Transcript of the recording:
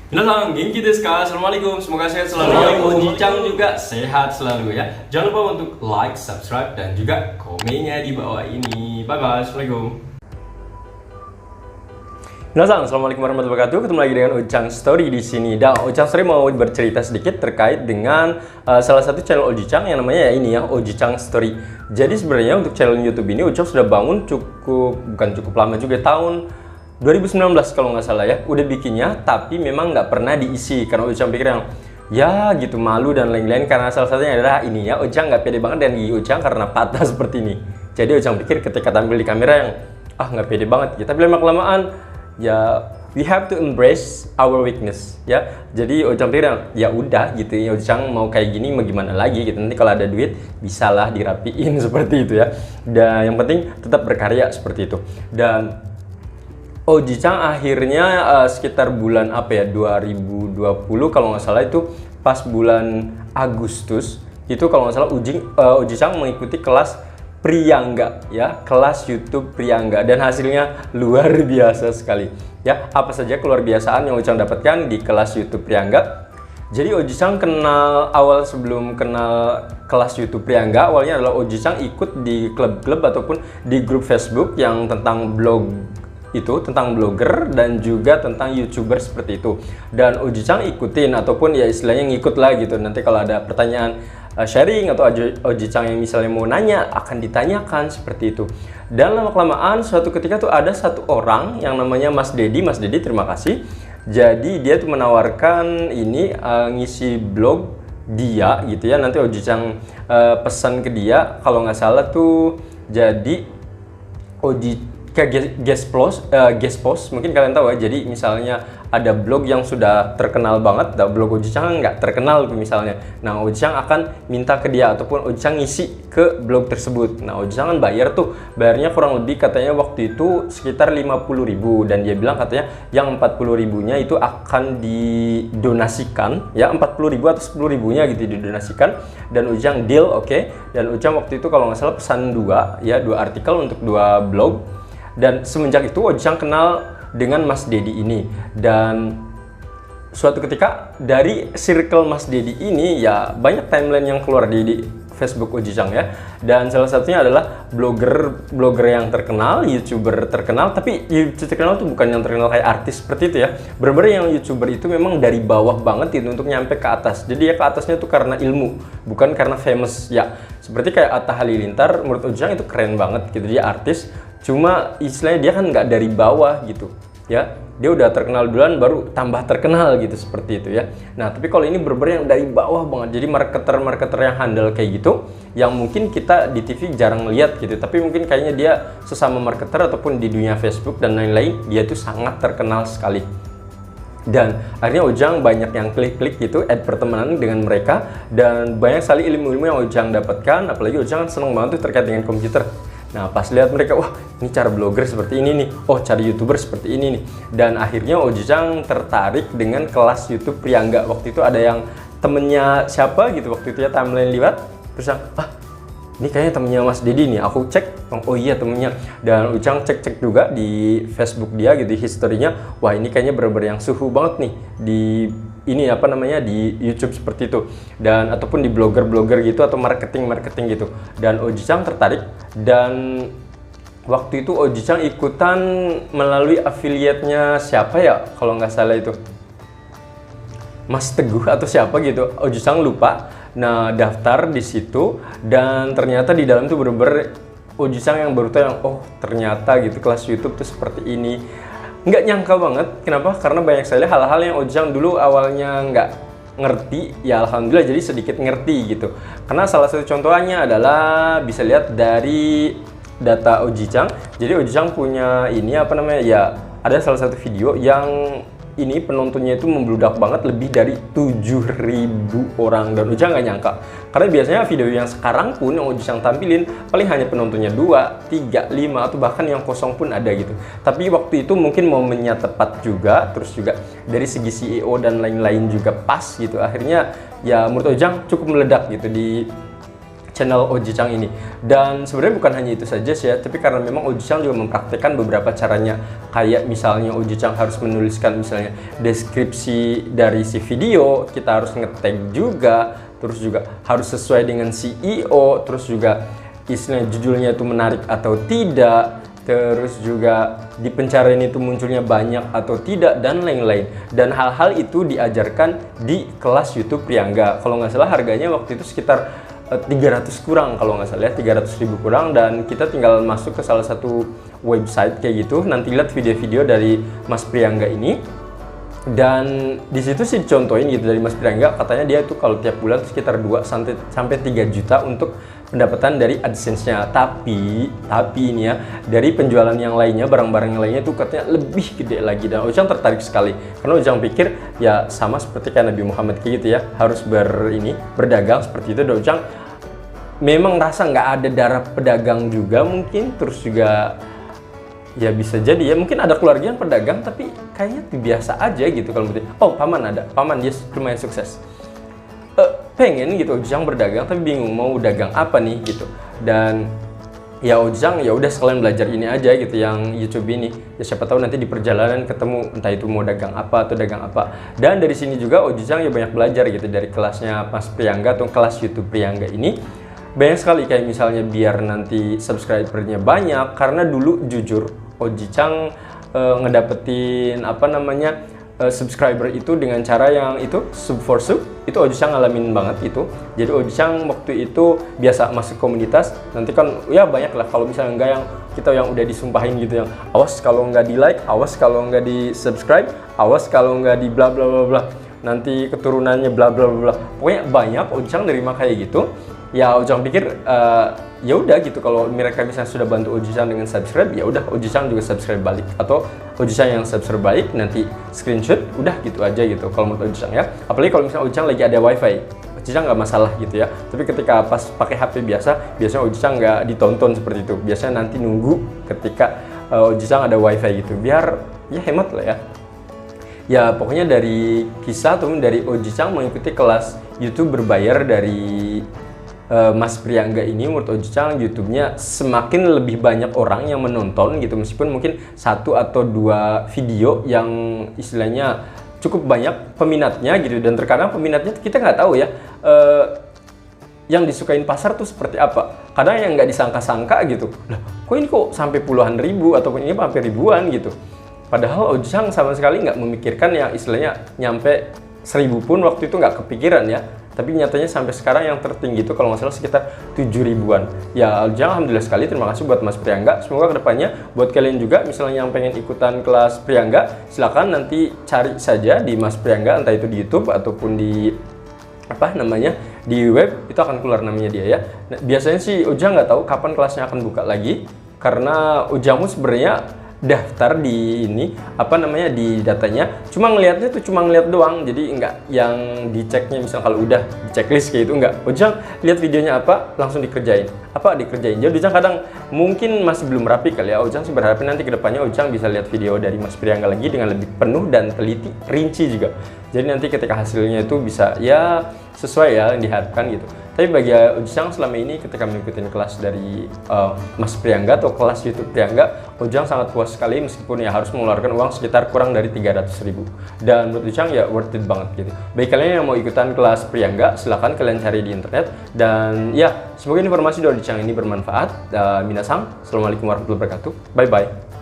Minasan, genki desu ka? Assalamualaikum, semoga sehat selalu. Oji-chan juga sehat selalu ya. Jangan lupa untuk like, subscribe, dan juga komennya di bawah ini. Bye bye, assalamualaikum. Minasan, assalamualaikum warahmatullahi wabarakatuh. Ketemu lagi dengan Oji-chan Story di sini. Dan Oji-chan Story mau bercerita sedikit terkait dengan salah satu channel Oji-chan yang namanya ya ini ya, Oji-chan Story. Jadi sebenarnya untuk channel YouTube ini Oji-chan sudah bangun bukan cukup lama juga, tahun 2019 kalau nggak salah ya, udah bikinnya, tapi memang nggak pernah diisi karena Oji-chan pikir yang ya gitu malu dan lain-lain, karena salah satunya adalah ini ya, Oji-chan nggak pede banget dan gigi Oji-chan karena patah seperti ini. Jadi Oji-chan pikir ketika tampil di kamera yang nggak pede banget gitu, tapi lama-kelamaan ya we have to embrace our weakness ya. Jadi Oji-chan pikir yang ya udah gitu ya, Oji-chan mau kayak gini mau gimana lagi gitu, nanti kalau ada duit bisalah dirapiin seperti itu ya. Dan yang penting tetap berkarya seperti itu. Dan Oji-chan akhirnya sekitar bulan apa ya, 2020 kalau nggak salah, itu pas bulan Agustus itu kalau nggak salah Oji-chan mengikuti kelas Priangga ya, kelas YouTube Priangga, dan hasilnya luar biasa sekali ya. Apa saja keluar biasaan yang Oji-chan dapatkan di kelas YouTube Priangga. Jadi Oji-chan kenal awal, sebelum kenal kelas YouTube Priangga, awalnya adalah Oji-chan ikut di klub-klub ataupun di grup Facebook yang tentang blog, itu tentang blogger dan juga tentang YouTuber seperti itu. Dan Oji-chan ikutin ataupun ya istilahnya ngikut lah gitu. Nanti kalau ada pertanyaan sharing atau Oji-chan yang misalnya mau nanya akan ditanyakan seperti itu. Dan lama-kelamaan suatu ketika tuh ada satu orang yang namanya Mas Dedi. Mas Dedi, terima kasih. Jadi dia tuh menawarkan ini ngisi blog dia gitu ya. Nanti Oji-chan pesan ke dia kalau nggak salah tuh, jadi kayak guest post mungkin kalian tahu ya. Jadi misalnya ada blog yang sudah terkenal banget, blog Oji-chan nggak terkenal tuh misalnya. Nah Oji-chan akan minta ke dia ataupun Oji-chan ngisi ke blog tersebut. Nah Oji-chan kan bayarnya kurang lebih katanya waktu itu sekitar 50.000, dan dia bilang katanya yang 40.000-nya itu akan didonasikan ya, 40.000 atau 10.000-nya gitu didonasikan. Dan Oji-chan deal, oke. Dan Oji-chan waktu itu kalau nggak salah pesan dua artikel untuk 2 blog. Dan semenjak itu Oji-chan kenal dengan Mas Dedi ini. Dan suatu ketika dari circle Mas Dedi ini ya banyak timeline yang keluar di Facebook Oji-chan ya. Dan salah satunya adalah blogger yang terkenal, YouTuber terkenal. Tapi YouTuber terkenal itu bukan yang terkenal kayak artis seperti itu ya. Bener-bener yang YouTuber itu memang dari bawah banget itu untuk nyampe ke atas. Jadi ya ke atasnya tuh karena ilmu, bukan karena famous ya. Seperti kayak Atta Halilintar, menurut Oji-chan itu keren banget gitu, dia artis. Cuma istilahnya dia kan nggak dari bawah gitu ya, dia udah terkenal duluan baru tambah terkenal gitu, seperti itu ya. Nah tapi kalau ini bener-bener yang dari bawah banget, jadi marketer yang handal kayak gitu, yang mungkin kita di TV jarang lihat gitu, tapi mungkin kayaknya dia sesama marketer ataupun di dunia Facebook dan lain-lain, dia tuh sangat terkenal sekali. Dan akhirnya Oji-chan banyak yang klik-klik gitu, add pertemanan dengan mereka, dan banyak sekali ilmu-ilmu yang Oji-chan dapatkan. Apalagi Oji-chan kan seneng banget tuh terkait dengan komputer. Nah pas lihat mereka, wah ini cara blogger seperti ini nih, oh cara YouTuber seperti ini nih. Dan akhirnya Oji-chan tertarik dengan kelas YouTube Priangga. Waktu itu ada yang temennya siapa gitu, waktu itu ya timeline lihat, terus ini kayaknya temennya Mas Dedi nih. Aku cek, oh iya temennya. Dan Oji-chan cek juga di Facebook dia gitu, di historinya, wah ini kayaknya bener-bener yang suhu banget nih di ini apa namanya, di YouTube seperti itu, dan ataupun di blogger gitu atau marketing gitu. Dan Oji-chan tertarik, dan waktu itu Oji-chan ikutan melalui affiliate-nya siapa ya kalau nggak salah itu Mas Teguh atau siapa gitu, Oji-chan lupa. Nah daftar di situ, dan ternyata di dalam tuh bener-bener Oji-chan yang baru tahu yang oh ternyata gitu kelas YouTube tuh seperti ini. Nggak nyangka banget, kenapa? Karena banyak sekali hal-hal yang Oji-chan dulu awalnya nggak ngerti, ya alhamdulillah jadi sedikit ngerti gitu. Karena salah satu contohnya adalah bisa lihat dari data Oji-chan. Jadi Oji-chan punya ini apa namanya ya, ada salah satu video yang ini penontonnya itu membludak banget, lebih dari 7.000 orang. Dan Oji-chan nggak nyangka, karena biasanya video yang sekarang pun yang Oji-chan tampilin paling hanya penontonnya 2, 3, 5 atau bahkan yang kosong pun ada gitu. Tapi waktu itu mungkin momennya tepat juga, terus juga dari segi CEO dan lain-lain juga pas gitu. Akhirnya ya menurut Oji-chan cukup meledak gitu di channel Oji Chang ini. Dan sebenarnya bukan hanya itu saja sih ya, tapi karena memang Oji Chang juga mempraktekkan beberapa caranya, kayak misalnya Oji Chang harus menuliskan misalnya deskripsi dari si video, kita harus nge-tag juga, terus juga harus sesuai dengan CEO, terus juga istilahnya judulnya itu menarik atau tidak, terus juga di pencarian itu munculnya banyak atau tidak, dan lain-lain. Dan hal-hal itu diajarkan di kelas YouTube Priangga. Kalau nggak salah harganya waktu itu sekitar 300 kurang, kalau nggak salah ya, 300.000 kurang. Dan kita tinggal masuk ke salah satu website kayak gitu, nanti lihat video-video dari Mas Priangga ini. Dan di situ sih dicontohin gitu dari Mas Priangga, katanya dia itu kalau tiap bulan sekitar 2 sampai 3 juta untuk pendapatan dari AdSense-nya. Tapi ini ya, dari penjualan yang lainnya, barang-barang yang lainnya itu katanya lebih gede lagi. Dan Oji Chang tertarik sekali, karena Oji Chang pikir ya sama seperti kayak Nabi Muhammad kayak gitu ya, harus berdagang seperti itu. Dan Oji Chang memang rasa nggak ada darah pedagang juga mungkin, terus juga ya bisa jadi ya mungkin ada keluarga yang pedagang, tapi kayaknya biasa aja gitu kalau gitu. Oh, paman dia lumayan sukses. Pengen gitu Oji Chang berdagang, tapi bingung mau dagang apa nih gitu. Dan ya Oji Chang ya udah sekalian belajar ini aja gitu, yang YouTube ini. Ya siapa tahu nanti di perjalanan ketemu entah itu mau dagang apa atau dagang apa. Dan dari sini juga Oji Chang ya banyak belajar gitu dari kelasnya Mas Priangga atau kelas YouTube Priangga ini. Banyak sekali kayak misalnya biar nanti subscribernya banyak, karena dulu jujur Oji Chang ngedapetin subscriber itu dengan cara yang itu sub for sub, itu Oji Chang ngalamin banget itu. Jadi Oji Chang waktu itu biasa masuk komunitas, nanti kan ya banyak lah, kalau misalnya enggak yang kita yang udah disumpahin gitu, yang awas kalau nggak di like, awas kalau nggak di subscribe, awas kalau nggak di bla bla bla bla, nanti keturunannya bla bla bla. Pokoknya banyak Oji Chang nerima kayak gitu. Ya Oji Chang pikir ya udah gitu, kalau mereka misalnya sudah bantu Oji Chang dengan subscribe, ya udah Oji Chang juga subscribe balik, atau Oji Chang yang subscribe balik nanti screenshot, udah gitu aja gitu kalau menurut Oji Chang ya. Apalagi kalau misalnya Oji Chang lagi ada wifi, Oji Chang nggak masalah gitu ya. Tapi ketika pas pakai HP biasanya Oji Chang nggak ditonton seperti itu, biasanya nanti nunggu ketika Oji Chang ada wifi gitu, biar ya hemat lah ya. Ya pokoknya dari kisah atau dari Oji Chang mengikuti kelas YouTube berbayar dari Mas Priangga ini, menurut Oji Chang YouTube-nya semakin lebih banyak orang yang menonton gitu, meskipun mungkin 1 atau 2 video yang istilahnya cukup banyak peminatnya gitu. Dan terkadang peminatnya kita nggak tahu ya yang disukain pasar tuh seperti apa. Kadang yang nggak disangka-sangka gitu, lah kok ini kok sampai puluhan ribu ataupun ini sampai ribuan gitu. Padahal Oji Chang sama sekali nggak memikirkan yang istilahnya nyampe 1000 pun waktu itu nggak kepikiran ya. Tapi nyatanya sampai sekarang yang tertinggi itu kalau nggak salah sekitar 7 ribuan. Ya Oji Chang alhamdulillah sekali, terima kasih buat Mas Priangga. Semoga kedepannya buat kalian juga misalnya yang pengen ikutan kelas Priangga, silakan nanti cari saja di Mas Priangga, entah itu di YouTube ataupun di di web, itu akan keluar namanya dia ya. Nah, biasanya sih Oji Chang nggak tahu kapan kelasnya akan buka lagi, karena Oji Chang sebenarnya daftar di ini di datanya, cuma ngelihatnya tuh cuma ngeliat doang, jadi enggak yang diceknya. Misal kalau udah di checklist kayak itu enggak, Oji Chang lihat videonya apa langsung dikerjain. Jadi Oji Chang kadang mungkin masih belum rapi kali ya. Oji Chang sih berharap nanti kedepannya Oji Chang bisa lihat video dari Mas Priangga lagi dengan lebih penuh dan teliti, rinci juga. Jadi nanti ketika hasilnya itu bisa ya sesuai ya yang diharapkan gitu. Tapi bagi Oji Chang selama ini ketika mengikuti kelas dari Mas Priangga atau kelas YouTube Priangga, Oji Chang sangat puas sekali, meskipun ya harus mengeluarkan uang sekitar kurang dari 300.000. Dan menurut Oji Chang ya worth it banget gitu. Bagi kalian yang mau ikutan kelas Priangga, silahkan kalian cari di internet. Dan ya semoga informasi dari Oji Chang ini bermanfaat. Minasang, assalamualaikum warahmatullahi wabarakatuh. Bye bye.